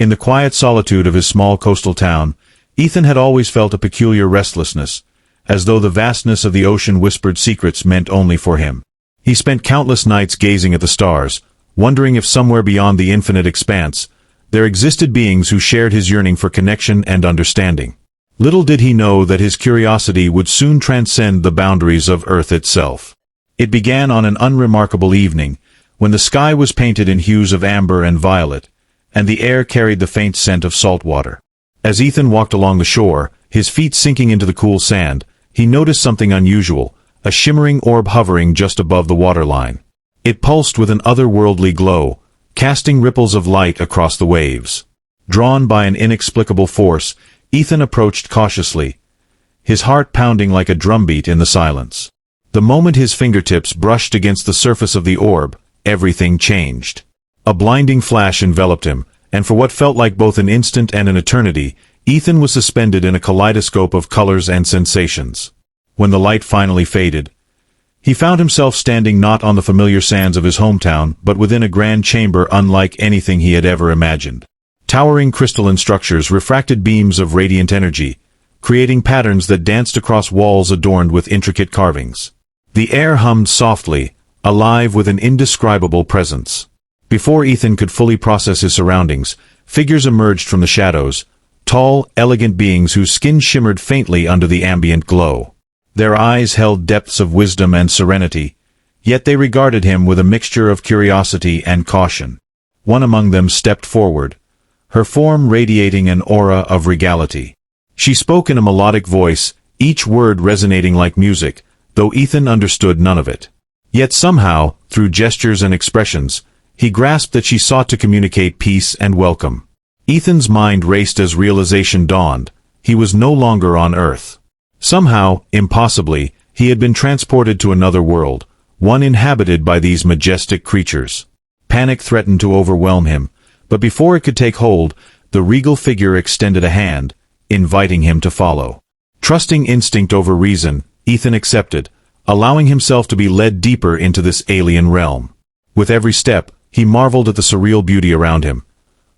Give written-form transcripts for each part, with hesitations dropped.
In the quiet solitude of his small coastal town, Ethan had always felt a peculiar restlessness, as though the vastness of the ocean whispered secrets meant only for him. He spent countless nights gazing at the stars, wondering if somewhere beyond the infinite expanse, there existed beings who shared his yearning for connection and understanding. Little did he know that his curiosity would soon transcend the boundaries of Earth itself. It began on an unremarkable evening, when the sky was painted in hues of amber and violet, and the air carried the faint scent of salt water. As Ethan walked along the shore, his feet sinking into the cool sand, he noticed something unusual, a shimmering orb hovering just above the waterline. It pulsed with an otherworldly glow, casting ripples of light across the waves. Drawn by an inexplicable force, Ethan approached cautiously, his heart pounding like a drumbeat in the silence. The moment his fingertips brushed against the surface of the orb, everything changed. A blinding flash enveloped him, and for what felt like both an instant and an eternity, Ethan was suspended in a kaleidoscope of colors and sensations. When the light finally faded, he found himself standing not on the familiar sands of his hometown, but within a grand chamber unlike anything he had ever imagined. Towering crystalline structures refracted beams of radiant energy, creating patterns that danced across walls adorned with intricate carvings. The air hummed softly, alive with an indescribable presence. Before Ethan could fully process his surroundings, figures emerged from the shadows, tall, elegant beings whose skin shimmered faintly under the ambient glow. Their eyes held depths of wisdom and serenity, yet they regarded him with a mixture of curiosity and caution. One among them stepped forward, her form radiating an aura of regality. She spoke in a melodic voice, each word resonating like music, though Ethan understood none of it. Yet somehow, through gestures and expressions, he grasped that she sought to communicate peace and welcome. Ethan's mind raced as realization dawned. He was no longer on Earth. Somehow, impossibly, he had been transported to another world, one inhabited by these majestic creatures. Panic threatened to overwhelm him, but before it could take hold, the regal figure extended a hand, inviting him to follow. Trusting instinct over reason, Ethan accepted, allowing himself to be led deeper into this alien realm. With every step, he marveled at the surreal beauty around him.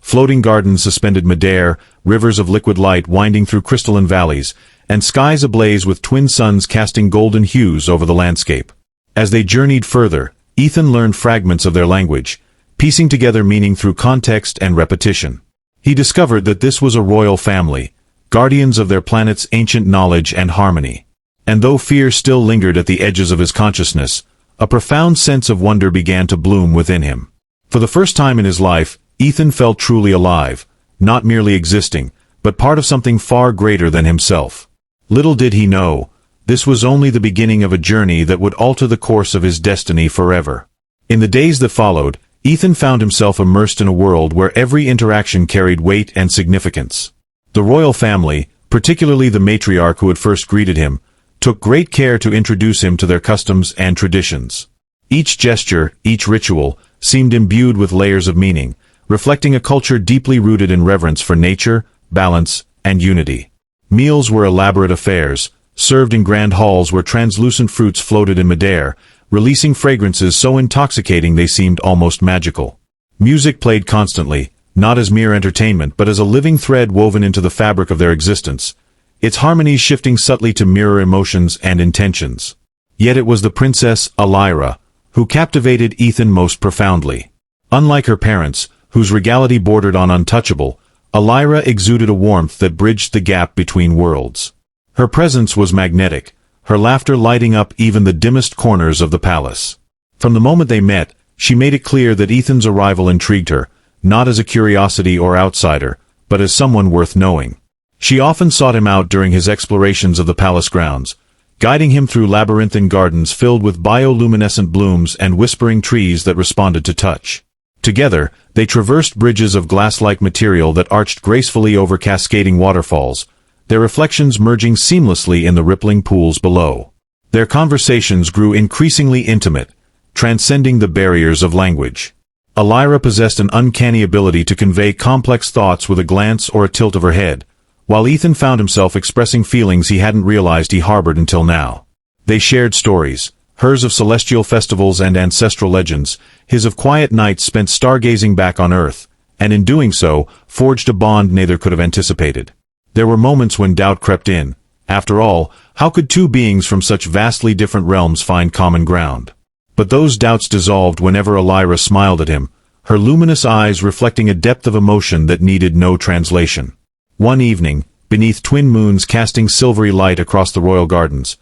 Floating gardens suspended midair, rivers of liquid light winding through crystalline valleys, and skies ablaze with twin suns casting golden hues over the landscape. As they journeyed further, Ethan learned fragments of their language, piecing together meaning through context and repetition. He discovered that this was a royal family, guardians of their planet's ancient knowledge and harmony. And though fear still lingered at the edges of his consciousness, a profound sense of wonder began to bloom within him. For the first time in his life, Ethan felt truly alive, not merely existing, but part of something far greater than himself. Little did he know, this was only the beginning of a journey that would alter the course of his destiny forever. In the days that followed, Ethan found himself immersed in a world where every interaction carried weight and significance. The royal family, particularly the matriarch who had first greeted him, took great care to introduce him to their customs and traditions. Each gesture, each ritual, seemed imbued with layers of meaning, reflecting a culture deeply rooted in reverence for nature, balance, and unity. Meals were elaborate affairs, served in grand halls where translucent fruits floated in midair, releasing fragrances so intoxicating they seemed almost magical. Music played constantly, not as mere entertainment but as a living thread woven into the fabric of their existence, its harmonies shifting subtly to mirror emotions and intentions. Yet it was the princess, Elira, who captivated Ethan most profoundly. Unlike her parents, whose regality bordered on untouchable, Elira exuded a warmth that bridged the gap between worlds. Her presence was magnetic, her laughter lighting up even the dimmest corners of the palace. From the moment they met, she made it clear that Ethan's arrival intrigued her, not as a curiosity or outsider, but as someone worth knowing. She often sought him out during his explorations of the palace grounds, guiding him through labyrinthine gardens filled with bioluminescent blooms and whispering trees that responded to touch. Together, they traversed bridges of glass-like material that arched gracefully over cascading waterfalls, their reflections merging seamlessly in the rippling pools below. Their conversations grew increasingly intimate, transcending the barriers of language. Elira possessed an uncanny ability to convey complex thoughts with a glance or a tilt of her head, while Ethan found himself expressing feelings he hadn't realized he harbored until now. They shared stories, hers of celestial festivals and ancestral legends, his of quiet nights spent stargazing back on Earth, and in doing so, forged a bond neither could have anticipated. There were moments when doubt crept in. After all, how could two beings from such vastly different realms find common ground? But those doubts dissolved whenever Elira smiled at him, her luminous eyes reflecting a depth of emotion that needed no translation. One evening, beneath twin moons casting silvery light across the royal gardens,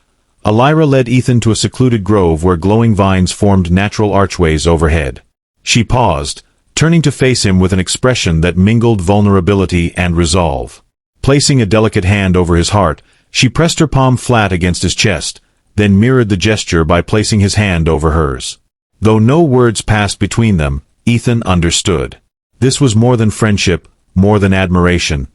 Elira led Ethan to a secluded grove where glowing vines formed natural archways overhead. She paused, turning to face him with an expression that mingled vulnerability and resolve. Placing a delicate hand over his heart, she pressed her palm flat against his chest, then mirrored the gesture by placing his hand over hers. Though no words passed between them, Ethan understood. This was more than friendship, more than admiration.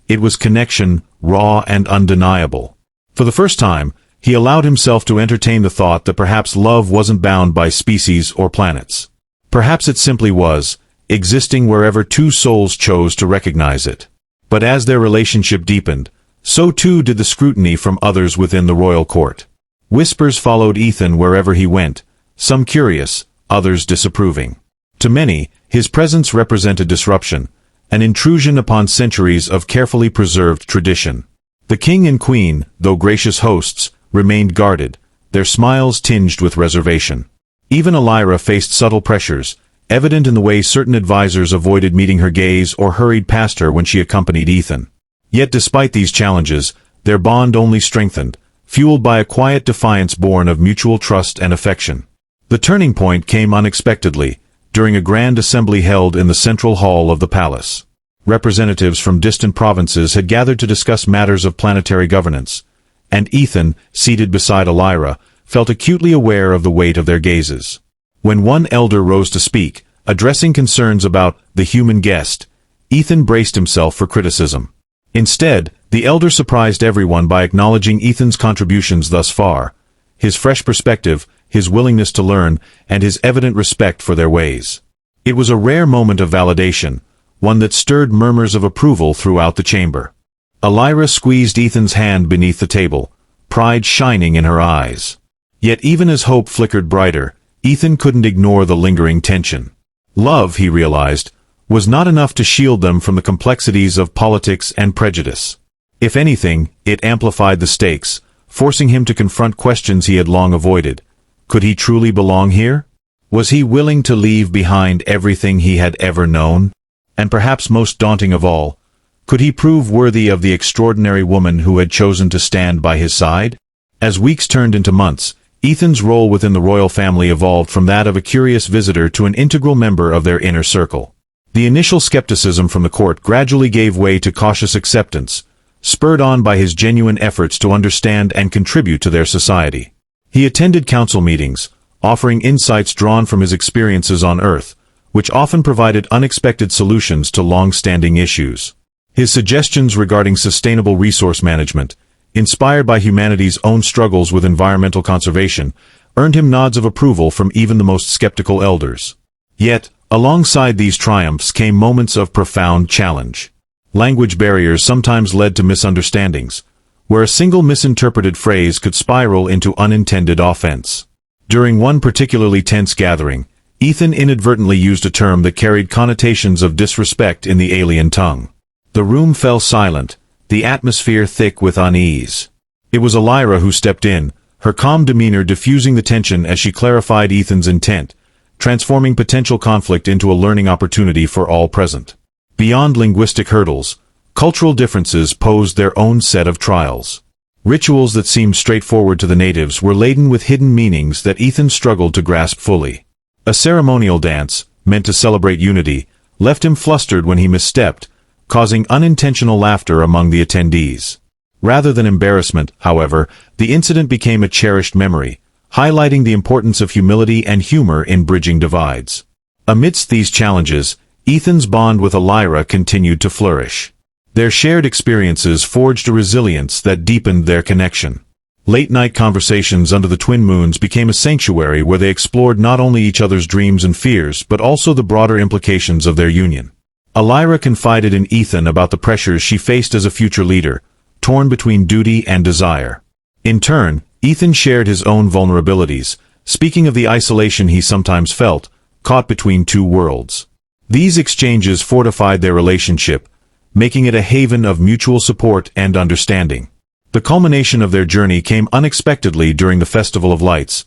It was connection, raw and undeniable. For the first time, he allowed himself to entertain the thought that perhaps love wasn't bound by species or planets. Perhaps it simply was, existing wherever two souls chose to recognize it. But as their relationship deepened, so too did the scrutiny from others within the royal court. Whispers followed Ethan wherever he went, some curious, others disapproving. To many, his presence represented disruption, an intrusion upon centuries of carefully preserved tradition. The king and queen, though gracious hosts, remained guarded, their smiles tinged with reservation. Even Elira faced subtle pressures, evident in the way certain advisors avoided meeting her gaze or hurried past her when she accompanied Ethan. Yet despite these challenges, their bond only strengthened, fueled by a quiet defiance born of mutual trust and affection. The turning point came unexpectedly, during a grand assembly held in the central hall of the palace. Representatives from distant provinces had gathered to discuss matters of planetary governance, and Ethan, seated beside Elira, felt acutely aware of the weight of their gazes. When one elder rose to speak, addressing concerns about the human guest, Ethan braced himself for criticism. Instead, the elder surprised everyone by acknowledging Ethan's contributions thus far, his fresh perspective, his willingness to learn, and his evident respect for their ways. It was a rare moment of validation, one that stirred murmurs of approval throughout the chamber. Elira squeezed Ethan's hand beneath the table, pride shining in her eyes. Yet even as hope flickered brighter, Ethan couldn't ignore the lingering tension. Love, he realized, was not enough to shield them from the complexities of politics and prejudice. If anything, it amplified the stakes, forcing him to confront questions he had long avoided. Could he truly belong here? Was he willing to leave behind everything he had ever known? And perhaps most daunting of all, could he prove worthy of the extraordinary woman who had chosen to stand by his side? As weeks turned into months, Ethan's role within the royal family evolved from that of a curious visitor to an integral member of their inner circle. The initial skepticism from the court gradually gave way to cautious acceptance, spurred on by his genuine efforts to understand and contribute to their society. He attended council meetings, offering insights drawn from his experiences on Earth, which often provided unexpected solutions to long-standing issues. His suggestions regarding sustainable resource management, inspired by humanity's own struggles with environmental conservation, earned him nods of approval from even the most skeptical elders. Yet, alongside these triumphs came moments of profound challenge. Language barriers sometimes led to misunderstandings, where a single misinterpreted phrase could spiral into unintended offense. During one particularly tense gathering, Ethan inadvertently used a term that carried connotations of disrespect in the alien tongue. The room fell silent, the atmosphere thick with unease. It was Elira who stepped in, her calm demeanor diffusing the tension as she clarified Ethan's intent, transforming potential conflict into a learning opportunity for all present. Beyond linguistic hurdles, cultural differences posed their own set of trials. Rituals that seemed straightforward to the natives were laden with hidden meanings that Ethan struggled to grasp fully. A ceremonial dance, meant to celebrate unity, left him flustered when he misstepped, causing unintentional laughter among the attendees. Rather than embarrassment, however, the incident became a cherished memory, highlighting the importance of humility and humor in bridging divides. Amidst these challenges, Ethan's bond with Elira continued to flourish. Their shared experiences forged a resilience that deepened their connection. Late-night conversations under the twin moons became a sanctuary where they explored not only each other's dreams and fears but also the broader implications of their union. Elira confided in Ethan about the pressures she faced as a future leader, torn between duty and desire. In turn, Ethan shared his own vulnerabilities, speaking of the isolation he sometimes felt, caught between two worlds. These exchanges fortified their relationship, making it a haven of mutual support and understanding. The culmination of their journey came unexpectedly during the Festival of Lights,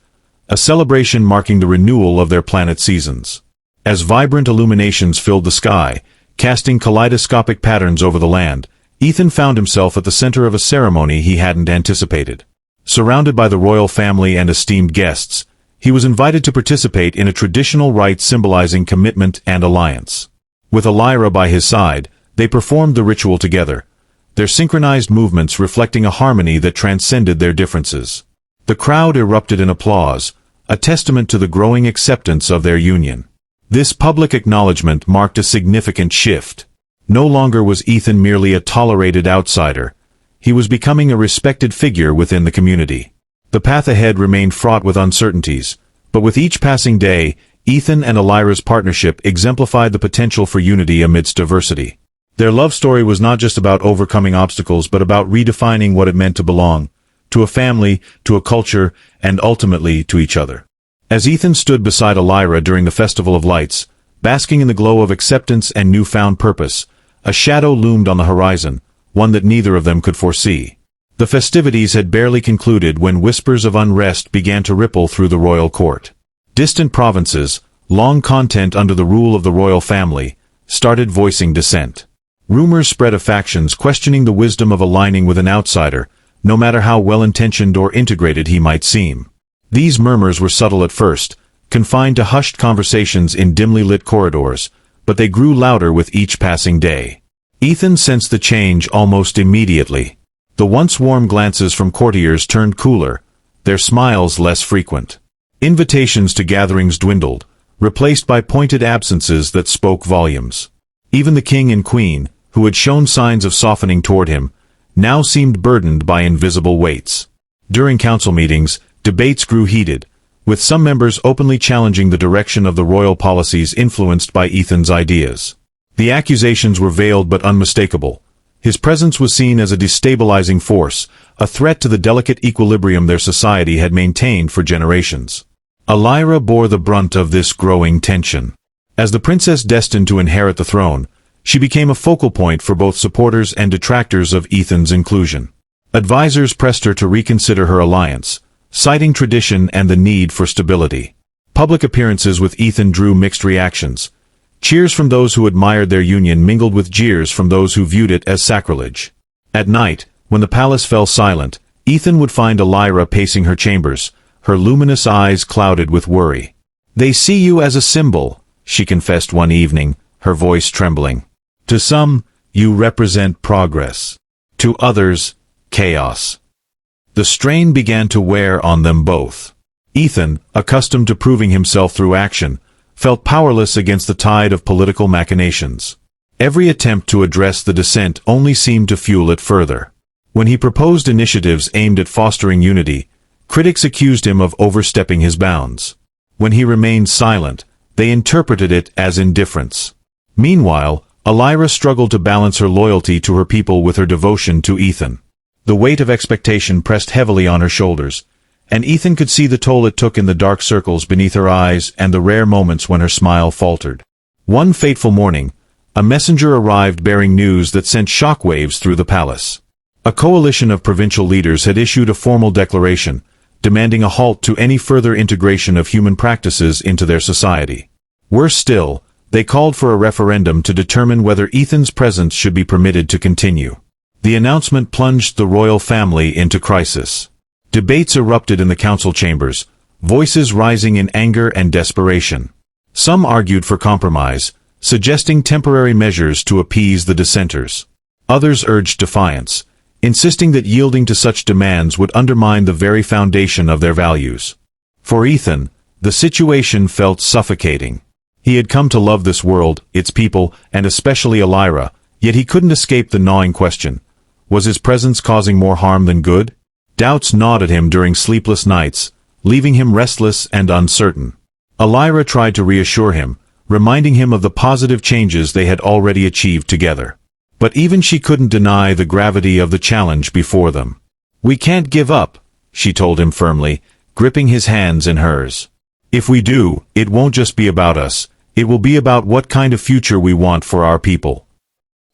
a celebration marking the renewal of their planet's seasons. As vibrant illuminations filled the sky, casting kaleidoscopic patterns over the land, Ethan found himself at the center of a ceremony he hadn't anticipated. Surrounded by the royal family and esteemed guests, he was invited to participate in a traditional rite symbolizing commitment and alliance. With Elira by his side, they performed the ritual together, their synchronized movements reflecting a harmony that transcended their differences. The crowd erupted in applause, a testament to the growing acceptance of their union. This public acknowledgement marked a significant shift. No longer was Ethan merely a tolerated outsider. He was becoming a respected figure within the community. The path ahead remained fraught with uncertainties, but with each passing day, Ethan and Elira's partnership exemplified the potential for unity amidst diversity. Their love story was not just about overcoming obstacles but about redefining what it meant to belong, to a family, to a culture, and ultimately to each other. As Ethan stood beside Elira during the Festival of Lights, basking in the glow of acceptance and newfound purpose, a shadow loomed on the horizon, one that neither of them could foresee. The festivities had barely concluded when whispers of unrest began to ripple through the royal court. Distant provinces, long content under the rule of the royal family, started voicing dissent. Rumors spread of factions questioning the wisdom of aligning with an outsider, no matter how well-intentioned or integrated he might seem. These murmurs were subtle at first, confined to hushed conversations in dimly lit corridors, but they grew louder with each passing day. Ethan sensed the change almost immediately. The once warm glances from courtiers turned cooler, their smiles less frequent. Invitations to gatherings dwindled, replaced by pointed absences that spoke volumes. Even the king and queen, who had shown signs of softening toward him, now seemed burdened by invisible weights. During council meetings, debates grew heated, with some members openly challenging the direction of the royal policies influenced by Ethan's ideas. The accusations were veiled but unmistakable. His presence was seen as a destabilizing force, a threat to the delicate equilibrium their society had maintained for generations. Elira bore the brunt of this growing tension. As the princess destined to inherit the throne, she became a focal point for both supporters and detractors of Ethan's inclusion. Advisors pressed her to reconsider her alliance, citing tradition and the need for stability. Public appearances with Ethan drew mixed reactions. Cheers from those who admired their union mingled with jeers from those who viewed it as sacrilege. At night, when the palace fell silent, Ethan would find Elira pacing her chambers, her luminous eyes clouded with worry. "They see you as a symbol," she confessed one evening, her voice trembling. "To some, you represent progress. To others, chaos." The strain began to wear on them both. Ethan, accustomed to proving himself through action, felt powerless against the tide of political machinations. Every attempt to address the dissent only seemed to fuel it further. When he proposed initiatives aimed at fostering unity, critics accused him of overstepping his bounds. When he remained silent, they interpreted it as indifference. Meanwhile, Elira struggled to balance her loyalty to her people with her devotion to Ethan. The weight of expectation pressed heavily on her shoulders, and Ethan could see the toll it took in the dark circles beneath her eyes and the rare moments when her smile faltered. One fateful morning, a messenger arrived bearing news that sent shockwaves through the palace. A coalition of provincial leaders had issued a formal declaration, demanding a halt to any further integration of human practices into their society. Worse still, they called for a referendum to determine whether Ethan's presence should be permitted to continue. The announcement plunged the royal family into crisis. Debates erupted in the council chambers, voices rising in anger and desperation. Some argued for compromise, suggesting temporary measures to appease the dissenters. Others urged defiance, insisting that yielding to such demands would undermine the very foundation of their values. For Ethan, the situation felt suffocating. He had come to love this world, its people, and especially Elira, yet he couldn't escape the gnawing question. Was his presence causing more harm than good? Doubts gnawed at him during sleepless nights, leaving him restless and uncertain. Elira tried to reassure him, reminding him of the positive changes they had already achieved together. But even she couldn't deny the gravity of the challenge before them. "We can't give up," she told him firmly, gripping his hands in hers. "If we do, it won't just be about us, It will be about what kind of future we want for our people.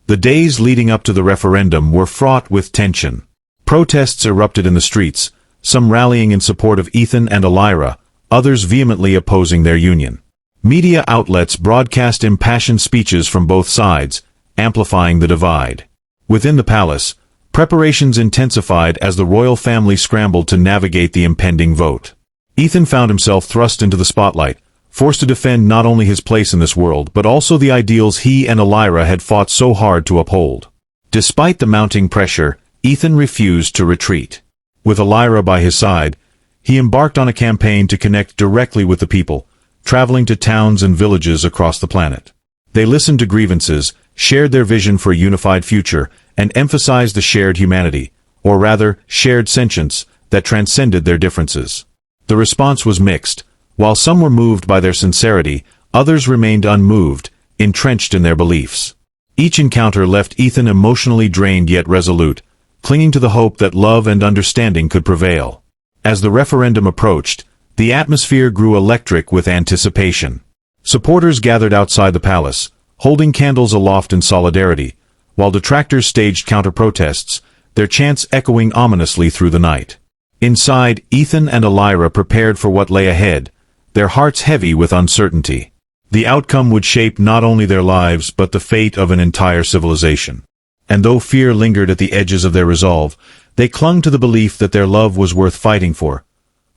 The days leading up to the referendum were fraught with tension. Protests erupted in the streets, some rallying in support of Ethan and Elira, others vehemently opposing their union. Media outlets broadcast impassioned speeches from both sides, amplifying the divide. Within the palace, preparations intensified as the royal family scrambled to navigate the impending vote. Ethan found himself thrust into the spotlight, forced to defend not only his place in this world but also the ideals he and Elira had fought so hard to uphold. Despite the mounting pressure, Ethan refused to retreat. With Elira by his side, he embarked on a campaign to connect directly with the people, traveling to towns and villages across the planet. They listened to grievances, shared their vision for a unified future, and emphasized the shared humanity, or rather, shared sentience, that transcended their differences. The response was mixed. While some were moved by their sincerity, others remained unmoved, entrenched in their beliefs. Each encounter left Ethan emotionally drained yet resolute, clinging to the hope that love and understanding could prevail. As the referendum approached, the atmosphere grew electric with anticipation. Supporters gathered outside the palace, holding candles aloft in solidarity, while detractors staged counter-protests, their chants echoing ominously through the night. Inside, Ethan and Elira prepared for what lay ahead, their hearts heavy with uncertainty. The outcome would shape not only their lives but the fate of an entire civilization. And though fear lingered at the edges of their resolve, they clung to the belief that their love was worth fighting for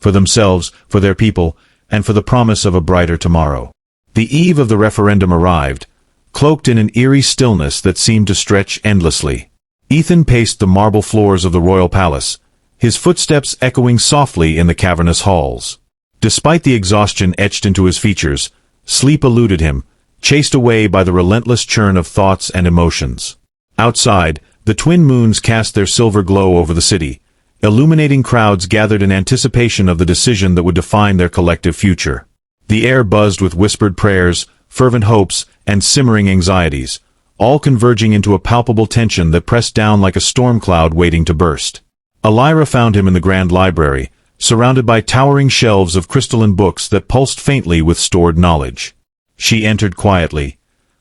themselves, for their people, and for the promise of a brighter tomorrow. The eve of the referendum arrived, cloaked in an eerie stillness that seemed to stretch endlessly. Ethan paced the marble floors of the royal palace, his footsteps echoing softly in the cavernous halls. Despite the exhaustion etched into his features, sleep eluded him, chased away by the relentless churn of thoughts and emotions. Outside, the twin moons cast their silver glow over the city, illuminating crowds gathered in anticipation of the decision that would define their collective future. The air buzzed with whispered prayers, fervent hopes, and simmering anxieties, all converging into a palpable tension that pressed down like a storm cloud waiting to burst. Elira found him in the grand library, surrounded by towering shelves of crystalline books that pulsed faintly with stored knowledge. She entered quietly,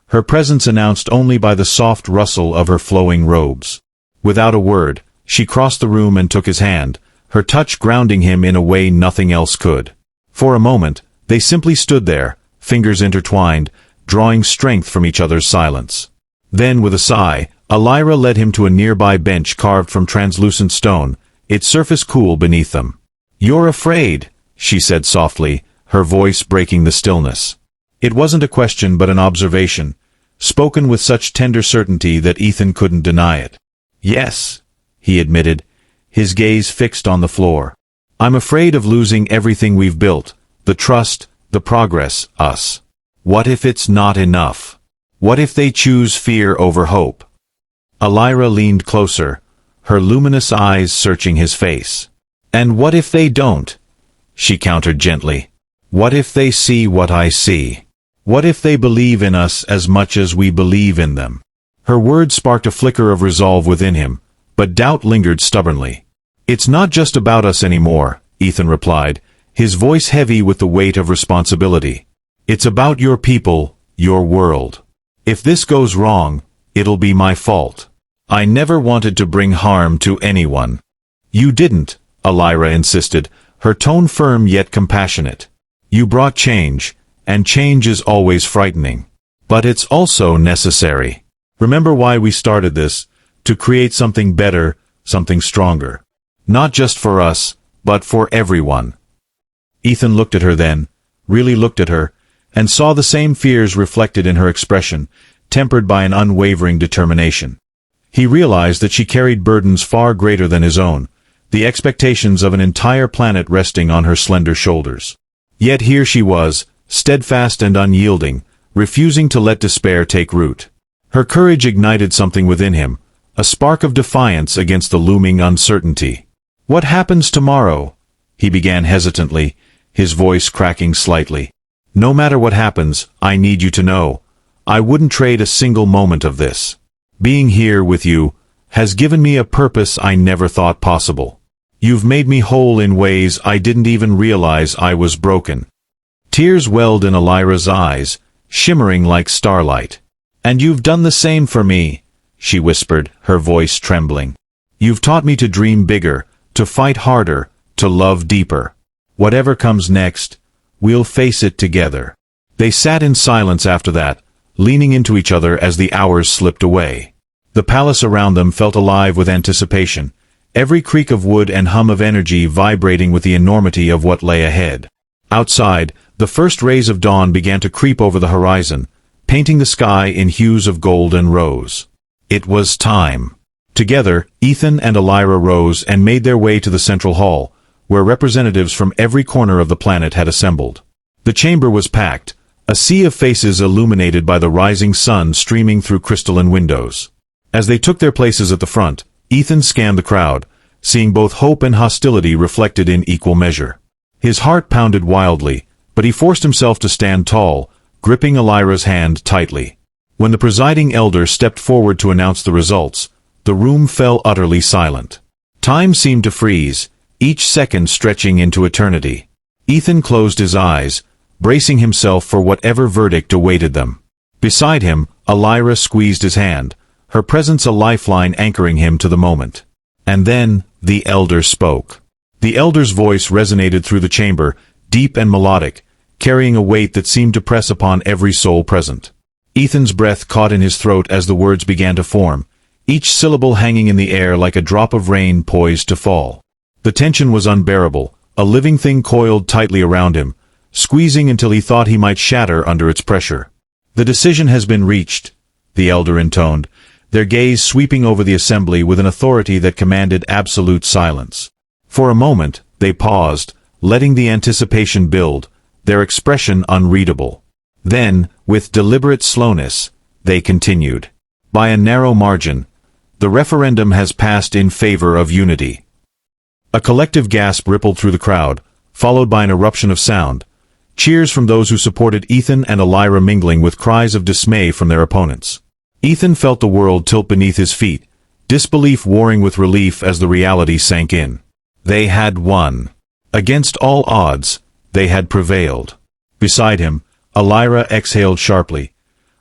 her presence announced only by the soft rustle of her flowing robes. Without a word, she crossed the room and took his hand, her touch grounding him in a way nothing else could. For a moment, they simply stood there, fingers intertwined, drawing strength from each other's silence. Then, with a sigh, Elira led him to a nearby bench carved from translucent stone, its surface cool beneath them. "You're afraid," she said softly, her voice breaking the stillness. It wasn't a question but an observation, spoken with such tender certainty that Ethan couldn't deny it. "Yes," he admitted, his gaze fixed on the floor. "I'm afraid of losing everything we've built, the trust, the progress, us. What if it's not enough? What if they choose fear over hope?" Elira leaned closer, her luminous eyes searching his face. "And what if they don't?" she countered gently. "What if they see what I see? What if they believe in us as much as we believe in them?" Her words sparked a flicker of resolve within him, but doubt lingered stubbornly. "It's not just about us anymore," Ethan replied, his voice heavy with the weight of responsibility. "It's about your people, your world. If this goes wrong, it'll be my fault. I never wanted to bring harm to anyone." "You didn't," Elira insisted, her tone firm yet compassionate. "You brought change, and change is always frightening. But it's also necessary. Remember why we started this, to create something better, something stronger. Not just for us, but for everyone." Ethan looked at her then, really looked at her, and saw the same fears reflected in her expression, tempered by an unwavering determination. He realized that she carried burdens far greater than his own, the expectations of an entire planet resting on her slender shoulders. Yet here she was, steadfast and unyielding, refusing to let despair take root. Her courage ignited something within him, a spark of defiance against the looming uncertainty. "What happens tomorrow?" he began hesitantly, his voice cracking slightly. "No matter what happens, I need you to know, I wouldn't trade a single moment of this. Being here with you has given me a purpose I never thought possible. You've made me whole in ways I didn't even realize I was broken." Tears welled in Elira's eyes, shimmering like starlight. "And you've done the same for me," she whispered, her voice trembling. "You've taught me to dream bigger, to fight harder, to love deeper. Whatever comes next, we'll face it together." They sat in silence after that, leaning into each other as the hours slipped away. The palace around them felt alive with anticipation, every creak of wood and hum of energy vibrating with the enormity of what lay ahead. Outside, the first rays of dawn began to creep over the horizon, painting the sky in hues of gold and rose. It was time. Together, Ethan and Elira rose and made their way to the central hall, where representatives from every corner of the planet had assembled. The chamber was packed, a sea of faces illuminated by the rising sun streaming through crystalline windows. As they took their places at the front, Ethan scanned the crowd, seeing both hope and hostility reflected in equal measure. His heart pounded wildly, but he forced himself to stand tall, gripping Elira's hand tightly. When the presiding elder stepped forward to announce the results, the room fell utterly silent. Time seemed to freeze, each second stretching into eternity. Ethan closed his eyes, bracing himself for whatever verdict awaited them. Beside him, Elira squeezed his hand, her presence a lifeline anchoring him to the moment. And then, the elder spoke. The elder's voice resonated through the chamber, deep and melodic, carrying a weight that seemed to press upon every soul present. Ethan's breath caught in his throat as the words began to form, each syllable hanging in the air like a drop of rain poised to fall. The tension was unbearable, a living thing coiled tightly around him, squeezing until he thought he might shatter under its pressure. "The decision has been reached," the elder intoned, their gaze sweeping over the assembly with an authority that commanded absolute silence. For a moment, they paused, letting the anticipation build, their expression unreadable. Then, with deliberate slowness, they continued. "By a narrow margin, the referendum has passed in favor of unity." A collective gasp rippled through the crowd, followed by an eruption of sound, cheers from those who supported Ethan and Elira mingling with cries of dismay from their opponents. Ethan felt the world tilt beneath his feet, disbelief warring with relief as the reality sank in. They had won. Against all odds, they had prevailed. Beside him, Elira exhaled sharply,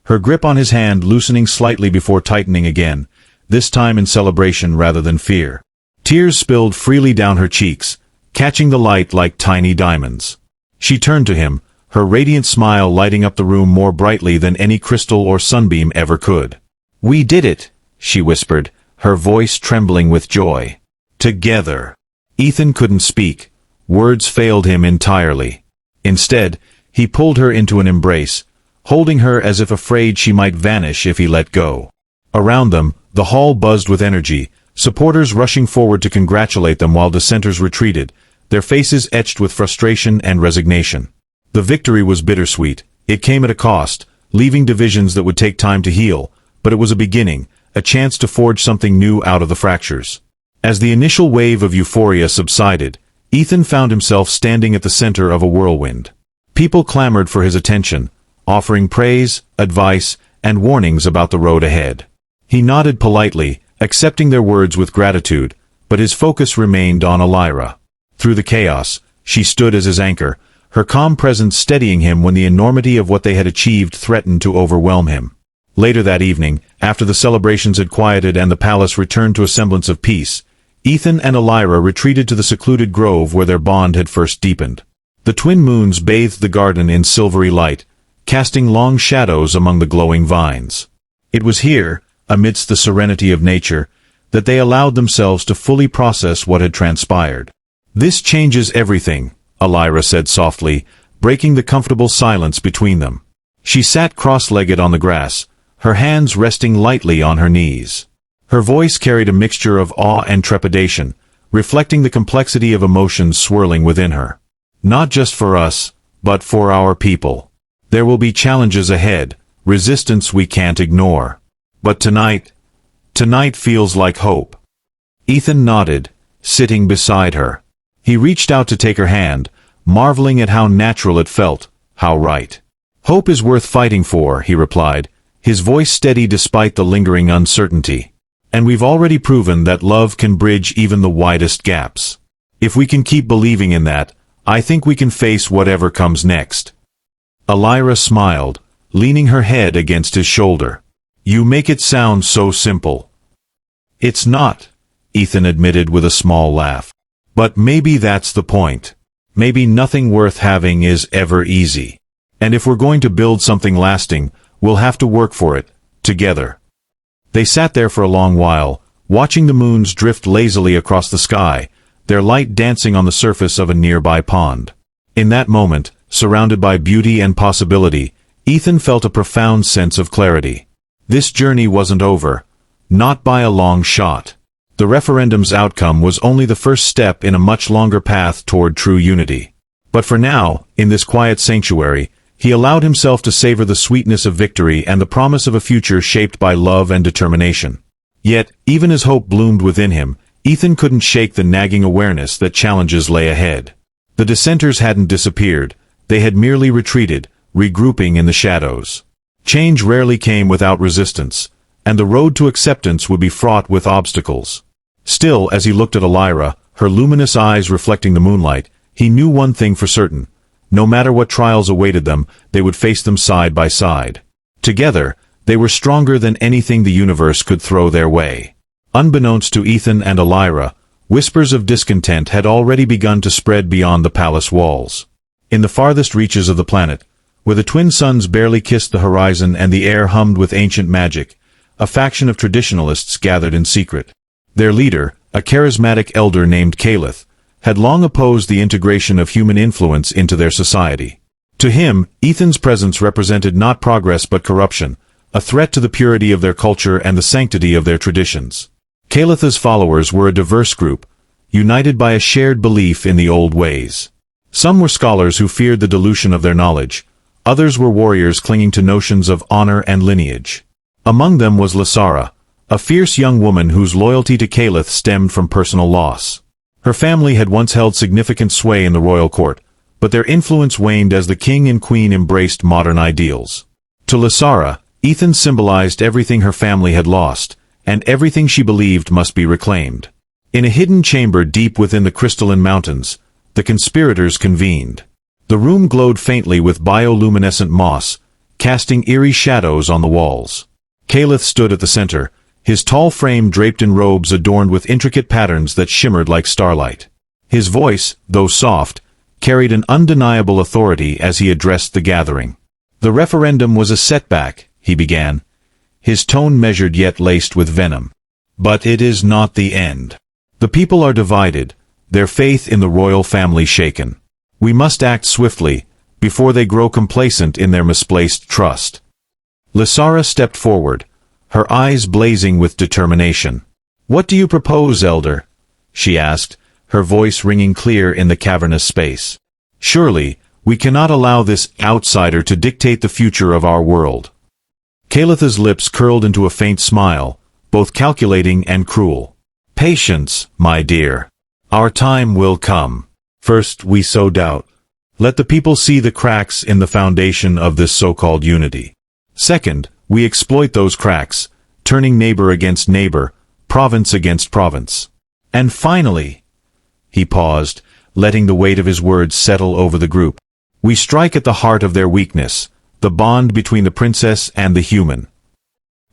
her grip on his hand loosening slightly before tightening again, this time in celebration rather than fear. Tears spilled freely down her cheeks, catching the light like tiny diamonds. She turned to him, her radiant smile lighting up the room more brightly than any crystal or sunbeam ever could. "We did it," she whispered, her voice trembling with joy. "Together." Ethan couldn't speak. Words failed him entirely. Instead, he pulled her into an embrace, holding her as if afraid she might vanish if he let go. Around them, the hall buzzed with energy, supporters rushing forward to congratulate them while dissenters retreated, their faces etched with frustration and resignation. The victory was bittersweet. It came at a cost, leaving divisions that would take time to heal, but it was a beginning, a chance to forge something new out of the fractures. As the initial wave of euphoria subsided, Ethan found himself standing at the center of a whirlwind. People clamored for his attention, offering praise, advice, and warnings about the road ahead. He nodded politely, accepting their words with gratitude, but his focus remained on Elira. Through the chaos, she stood as his anchor, her calm presence steadying him when the enormity of what they had achieved threatened to overwhelm him. Later that evening, after the celebrations had quieted and the palace returned to a semblance of peace, Ethan and Elira retreated to the secluded grove where their bond had first deepened. The twin moons bathed the garden in silvery light, casting long shadows among the glowing vines. It was here, amidst the serenity of nature, that they allowed themselves to fully process what had transpired. "This changes everything," Elira said softly, breaking the comfortable silence between them. She sat cross-legged on the grass, her hands resting lightly on her knees. Her voice carried a mixture of awe and trepidation, reflecting the complexity of emotions swirling within her. "Not just for us, but for our people. There will be challenges ahead, resistance we can't ignore. But tonight feels like hope." Ethan nodded, sitting beside her. He reached out to take her hand, marveling at how natural it felt, how right. "Hope is worth fighting for," he replied, his voice steady despite the lingering uncertainty. "And we've already proven that love can bridge even the widest gaps. If we can keep believing in that, I think we can face whatever comes next." Elira smiled, leaning her head against his shoulder. "You make it sound so simple." "It's not," Ethan admitted with a small laugh. "But maybe that's the point. Maybe nothing worth having is ever easy. And if we're going to build something lasting, we'll have to work for it, together." They sat there for a long while, watching the moons drift lazily across the sky, their light dancing on the surface of a nearby pond. In that moment, surrounded by beauty and possibility, Ethan felt a profound sense of clarity. This journey wasn't over. Not by a long shot. The referendum's outcome was only the first step in a much longer path toward true unity. But for now, in this quiet sanctuary, he allowed himself to savor the sweetness of victory and the promise of a future shaped by love and determination. Yet, even as hope bloomed within him, Ethan couldn't shake the nagging awareness that challenges lay ahead. The dissenters hadn't disappeared, they had merely retreated, regrouping in the shadows. Change rarely came without resistance, and the road to acceptance would be fraught with obstacles. Still, as he looked at Elira, her luminous eyes reflecting the moonlight, he knew one thing for certain. No matter what trials awaited them, they would face them side by side. Together, they were stronger than anything the universe could throw their way. Unbeknownst to Ethan and Elira, whispers of discontent had already begun to spread beyond the palace walls. In the farthest reaches of the planet, where the twin suns barely kissed the horizon and the air hummed with ancient magic, a faction of traditionalists gathered in secret. Their leader, a charismatic elder named Caliph, had long opposed the integration of human influence into their society. To him, Ethan's presence represented not progress but corruption, a threat to the purity of their culture and the sanctity of their traditions. Caliph's followers were a diverse group, united by a shared belief in the old ways. Some were scholars who feared the dilution of their knowledge, others were warriors clinging to notions of honor and lineage. Among them was Lasara, a fierce young woman whose loyalty to Caliph stemmed from personal loss. Her family had once held significant sway in the royal court, but their influence waned as the king and queen embraced modern ideals. To Lasara, Ethan symbolized everything her family had lost, and everything she believed must be reclaimed. In a hidden chamber deep within the crystalline mountains, the conspirators convened. The room glowed faintly with bioluminescent moss, casting eerie shadows on the walls. Caliph stood at the center, his tall frame draped in robes adorned with intricate patterns that shimmered like starlight. His voice, though soft, carried an undeniable authority as he addressed the gathering. "The referendum was a setback," he began, his tone measured yet laced with venom. "But it is not the end. The people are divided, their faith in the royal family shaken. We must act swiftly, before they grow complacent in their misplaced trust." Lasara stepped forward, her eyes blazing with determination. "What do you propose, Elder?" she asked, her voice ringing clear in the cavernous space. "Surely, we cannot allow this outsider to dictate the future of our world." Caliph's lips curled into a faint smile, both calculating and cruel. "Patience, my dear. Our time will come. First we sow doubt. Let the people see the cracks in the foundation of this so-called unity. Second, we exploit those cracks, turning neighbor against neighbor, province against province. And finally," he paused, letting the weight of his words settle over the group, "we strike at the heart of their weakness, the bond between the princess and the human."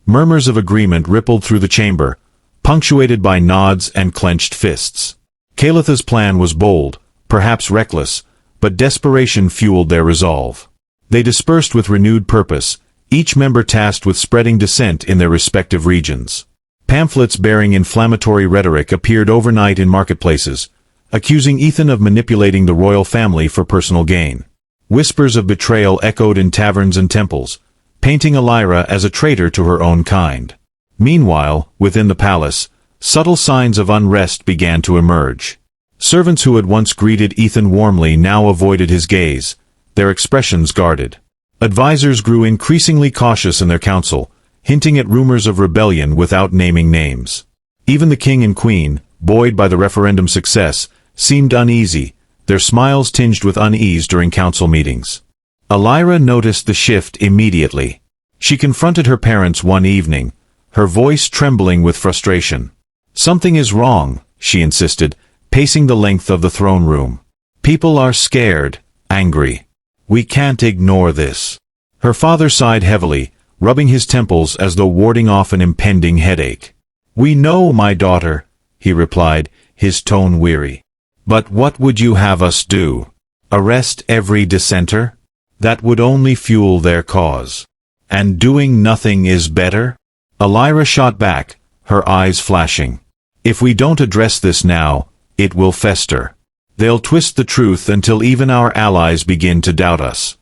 Murmurs of agreement rippled through the chamber, punctuated by nods and clenched fists. Caliph's plan was bold, perhaps reckless, but desperation fueled their resolve. They dispersed with renewed purpose, each member tasked with spreading dissent in their respective regions. Pamphlets bearing inflammatory rhetoric appeared overnight in marketplaces, accusing Ethan of manipulating the royal family for personal gain. Whispers of betrayal echoed in taverns and temples, painting Elira as a traitor to her own kind. Meanwhile, within the palace, subtle signs of unrest began to emerge. Servants who had once greeted Ethan warmly now avoided his gaze, their expressions guarded. Advisors grew increasingly cautious in their counsel, hinting at rumors of rebellion without naming names. Even the king and queen, buoyed by the referendum success, seemed uneasy, their smiles tinged with unease during council meetings. Elira noticed the shift immediately. She confronted her parents one evening, her voice trembling with frustration. "Something is wrong," she insisted, pacing the length of the throne room. "People are scared, angry. We can't ignore this." Her father sighed heavily, rubbing his temples as though warding off an impending headache. "We know, my daughter," he replied, his tone weary. "But what would you have us do? Arrest every dissenter? That would only fuel their cause. And doing nothing is better?" Elira shot back, her eyes flashing. "If we don't address this now, it will fester. They'll twist the truth until even our allies begin to doubt us."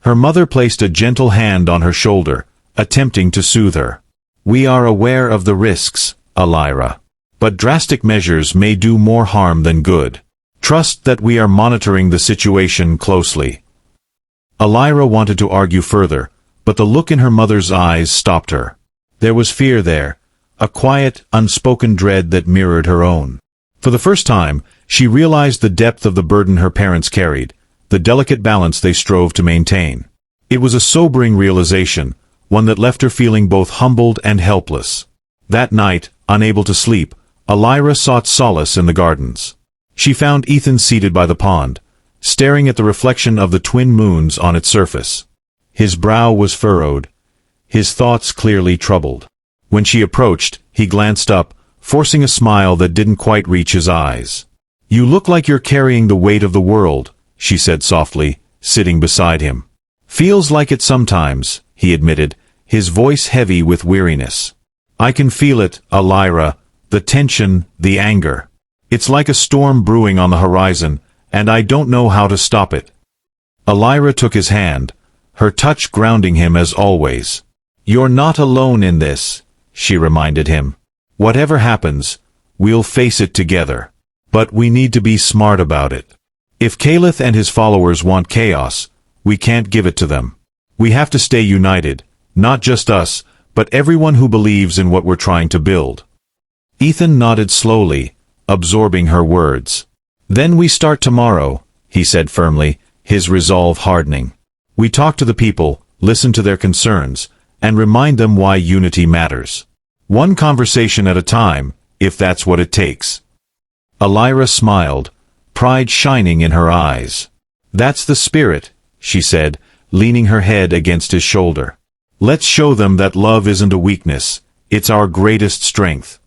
Her mother placed a gentle hand on her shoulder, attempting to soothe her. "We are aware of the risks, Elira. But drastic measures may do more harm than good. Trust that we are monitoring the situation closely." Elira wanted to argue further, but the look in her mother's eyes stopped her. There was fear there, a quiet, unspoken dread that mirrored her own. For the first time, she realized the depth of the burden her parents carried, the delicate balance they strove to maintain. It was a sobering realization, one that left her feeling both humbled and helpless. That night, unable to sleep, Elira sought solace in the gardens. She found Ethan seated by the pond, staring at the reflection of the twin moons on its surface. His brow was furrowed, his thoughts clearly troubled. When she approached, he glanced up, forcing a smile that didn't quite reach his eyes. "You look like you're carrying the weight of the world," she said softly, sitting beside him. "Feels like it sometimes," he admitted, his voice heavy with weariness. "I can feel it, Elira, the tension, the anger. It's like a storm brewing on the horizon, and I don't know how to stop it." Elira took his hand, her touch grounding him as always. "You're not alone in this," she reminded him. "Whatever happens, we'll face it together. But we need to be smart about it. If Caliph and his followers want chaos, we can't give it to them. We have to stay united, not just us, but everyone who believes in what we're trying to build." Ethan nodded slowly, absorbing her words. "Then we start tomorrow," he said firmly, his resolve hardening. "We talk to the people, listen to their concerns, and remind them why unity matters. One conversation at a time, if that's what it takes." Elira smiled, pride shining in her eyes. "That's the spirit," she said, leaning her head against his shoulder. "Let's show them that love isn't a weakness, it's our greatest strength."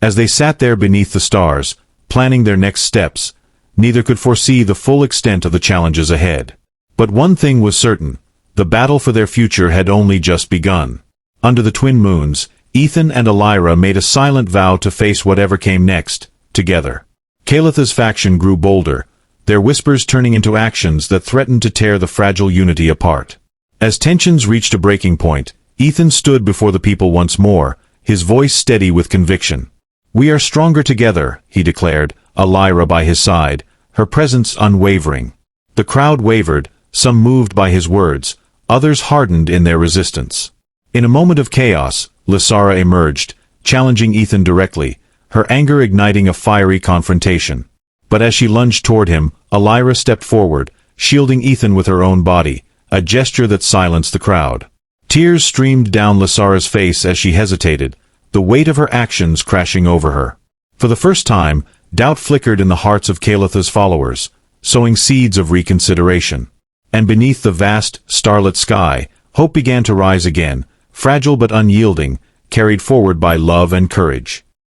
As they sat there beneath the stars, planning their next steps, neither could foresee the full extent of the challenges ahead. But one thing was certain, the battle for their future had only just begun. Under the twin moons, Ethan and Elira made a silent vow to face whatever came next, together. Calitha's faction grew bolder, their whispers turning into actions that threatened to tear the fragile unity apart. As tensions reached a breaking point, Ethan stood before the people once more, his voice steady with conviction. "We are stronger together," he declared, Elira by his side, her presence unwavering. The crowd wavered, some moved by his words, others hardened in their resistance. In a moment of chaos, Lysara emerged, challenging Ethan directly, her anger igniting a fiery confrontation. But as she lunged toward him, Elira stepped forward, shielding Ethan with her own body, a gesture that silenced the crowd. Tears streamed down Lysara's face as she hesitated, the weight of her actions crashing over her. For the first time, doubt flickered in the hearts of Calitha's followers, sowing seeds of reconsideration. And beneath the vast, starlit sky, hope began to rise again, fragile but unyielding, carried forward by love and courage.